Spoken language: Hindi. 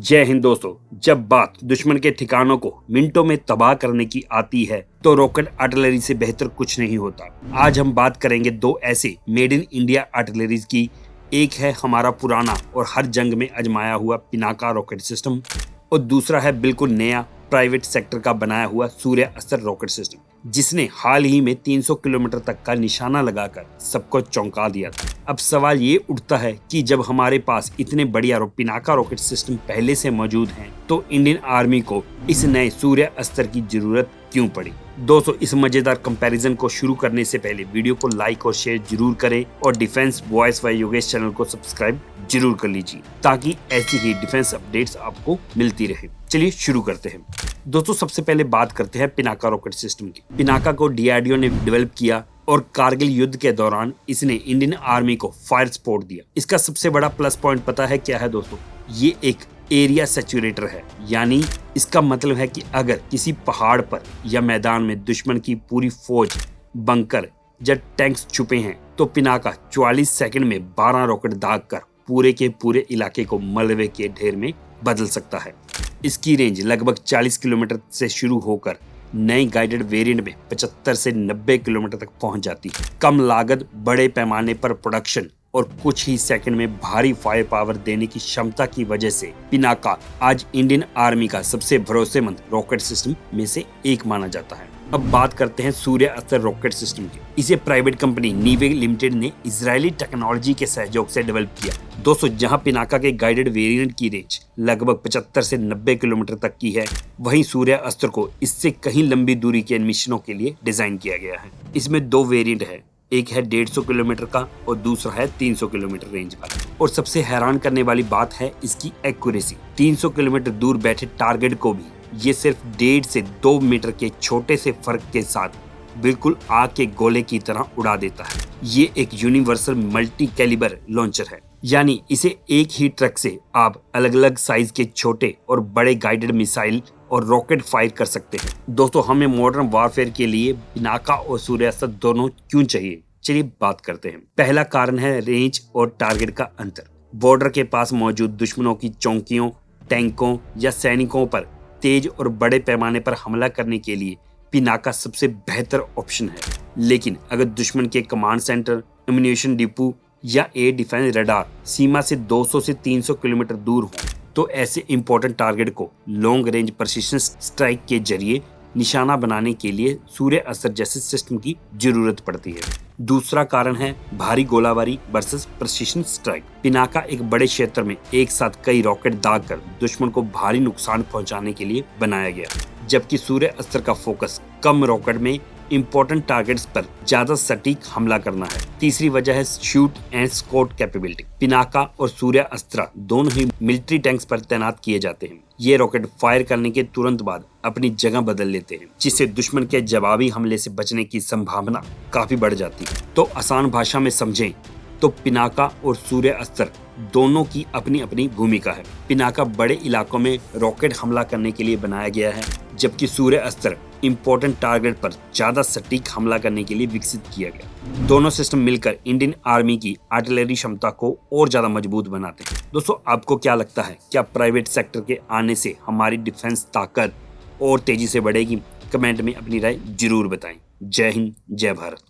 जय हिंद दोस्तों। जब बात दुश्मन के ठिकानों को मिनटों में तबाह करने की आती है तो रॉकेट आर्टिलरी से बेहतर कुछ नहीं होता। आज हम बात करेंगे दो ऐसे मेड इन इंडिया आर्टिलरीज की। एक है हमारा पुराना और हर जंग में आजमाया हुआ पिनाका रॉकेट सिस्टम और दूसरा है बिल्कुल नया प्राइवेट सेक्टर का बनाया हुआ सूर्य अस्त्र रॉकेट सिस्टम, जिसने हाल ही में 300 किलोमीटर तक का निशाना लगाकर सबको चौंका दिया था। अब सवाल ये उठता है कि जब हमारे पास इतने बढ़िया पिनाका रॉकेट सिस्टम पहले से मौजूद हैं, तो इंडियन आर्मी को इस नए सूर्य अस्त्र की जरूरत क्यों पड़ी। दोस्तों, इस मजेदार कंपैरिजन को शुरू करने से पहले वीडियो को लाइक और शेयर जरूर करें और defence voice bye Yogesh channel को सब्सक्राइब जरूर कर लीजिए ताकि ऐसी ही डिफेंस अपडेट्स आपको मिलती रहे। चलिए शुरू करते हैं। दोस्तों, सबसे पहले बात करते हैं पिनाका रॉकेट सिस्टम की। पिनाका को डीआरडीओ ने डेवलप किया और कारगिल युद्ध के दौरान इसने इंडियन आर्मी को फायर सपोर्ट दिया। इसका सबसे बड़ा प्लस पॉइंट पता है क्या है दोस्तों? ये एक एरिया सैचुरेटर है, यानी इसका मतलब है कि अगर किसी पहाड़ पर या मैदान में दुश्मन की पूरी फौज, बंकर या टैंक्स छुपे हैं तो पिनाका 44 सेकंड में 12 रॉकेट दागकर पूरे के पूरे इलाके को मलबे के ढेर में बदल सकता है। इसकी रेंज लगभग 40 किलोमीटर से शुरू होकर नई गाइडेड वेरिएंट में 75 से 90 किलोमीटर तक पहुंच जाती है। कम लागत, बड़े पैमाने पर प्रोडक्शन और कुछ ही सेकंड में भारी फायर पावर देने की क्षमता की वजह से पिनाका आज इंडियन आर्मी का सबसे भरोसेमंद रॉकेट सिस्टम में से एक माना जाता है। अब बात करते हैं सूर्य अस्त्र रॉकेट सिस्टम की। इसे प्राइवेट कंपनी नीवे लिमिटेड ने इजरायली टेक्नोलॉजी के सहयोग से डेवलप किया। दोस्तों, जहां पिनाका के गाइडेड वेरिएंट की रेंज लगभग 75 से 90 किलोमीटर तक की है, वहीं सूर्य अस्त्र को इससे कहीं लंबी दूरी के मिशनों के लिए डिजाइन किया गया है। इसमें दो वेरिएंट है, एक है 150 किलोमीटर का और दूसरा है 300 किलोमीटर रेंज वाला। और सबसे हैरान करने वाली बात है इसकी एक्यूरेसी। 300 किलोमीटर दूर बैठे टारगेट को भी ये सिर्फ 1.5 से 2 मीटर के छोटे से फर्क के साथ बिल्कुल आग के गोले की तरह उड़ा देता है। ये एक यूनिवर्सल मल्टी कैलिबर लॉन्चर है, यानी इसे एक ही ट्रक से आप अलग अलग साइज के छोटे और बड़े गाइडेड मिसाइल और रॉकेट फायर कर सकते हैं। दोस्तों, हमें मॉडर्न वॉरफेयर के लिए पिनाका और सूर्यास्त्र दोनों क्यों चाहिए, चलिए बात करते हैं। पहला कारण है रेंज और टारगेट का अंतर। बॉर्डर के पास मौजूद दुश्मनों की चौकियों, टैंकों या सैनिकों पर तेज और बड़े पैमाने पर हमला करने के लिए पिनाका सबसे बेहतर ऑप्शन है। लेकिन अगर दुश्मन के कमांड सेंटर, एम्यूनिशन डिपो या एयर डिफेंस रडार सीमा से 200 से 300 किलोमीटर दूर हो, तो ऐसे इंपॉर्टेंट टारगेट को लॉन्ग रेंज प्रिसिशन स्ट्राइक के जरिए निशाना बनाने के लिए सूर्य अस्त्र जैसे सिस्टम की जरूरत पड़ती है। दूसरा कारण है भारी गोलाबारी वर्सेस प्रिसिशन स्ट्राइक। पिनाका एक बड़े क्षेत्र में एक साथ कई रॉकेट दागकर दुश्मन को भारी नुकसान पहुंचाने के लिए बनाया गया, जबकि सूर्य अस्त्र का फोकस कम रॉकेट में इंपॉर्टेंट टारगेट्स पर ज्यादा सटीक हमला करना है। तीसरी वजह है shoot and Scott capability. Pinaka और सूर्य अस्त्र दोनों ही मिलिट्री टैंक्स पर तैनात किए जाते हैं। ये रॉकेट फायर करने के तुरंत बाद अपनी जगह बदल लेते हैं, जिससे दुश्मन के जवाबी हमले से बचने की संभावना काफी बढ़ जाती है। तो आसान भाषा में समझें तो पिनाका और सूर्य अस्त्र दोनों की अपनी अपनी भूमिका है। पिनाका बड़े इलाकों में रॉकेट हमला करने के लिए बनाया गया है, जबकि सूर्य अस्त्र इंपॉर्टेंट टारगेट पर ज्यादा सटीक हमला करने के लिए विकसित किया गया। दोनों सिस्टम मिलकर इंडियन आर्मी की आर्टिलरी क्षमता को और ज्यादा मजबूत बनाते हैं। दोस्तों, आपको क्या लगता है, क्या प्राइवेट सेक्टर के आने से हमारी डिफेंस ताकत और तेजी से बढ़ेगी? कमेंट में अपनी राय जरूर बताएं। जय हिंद, जय भारत।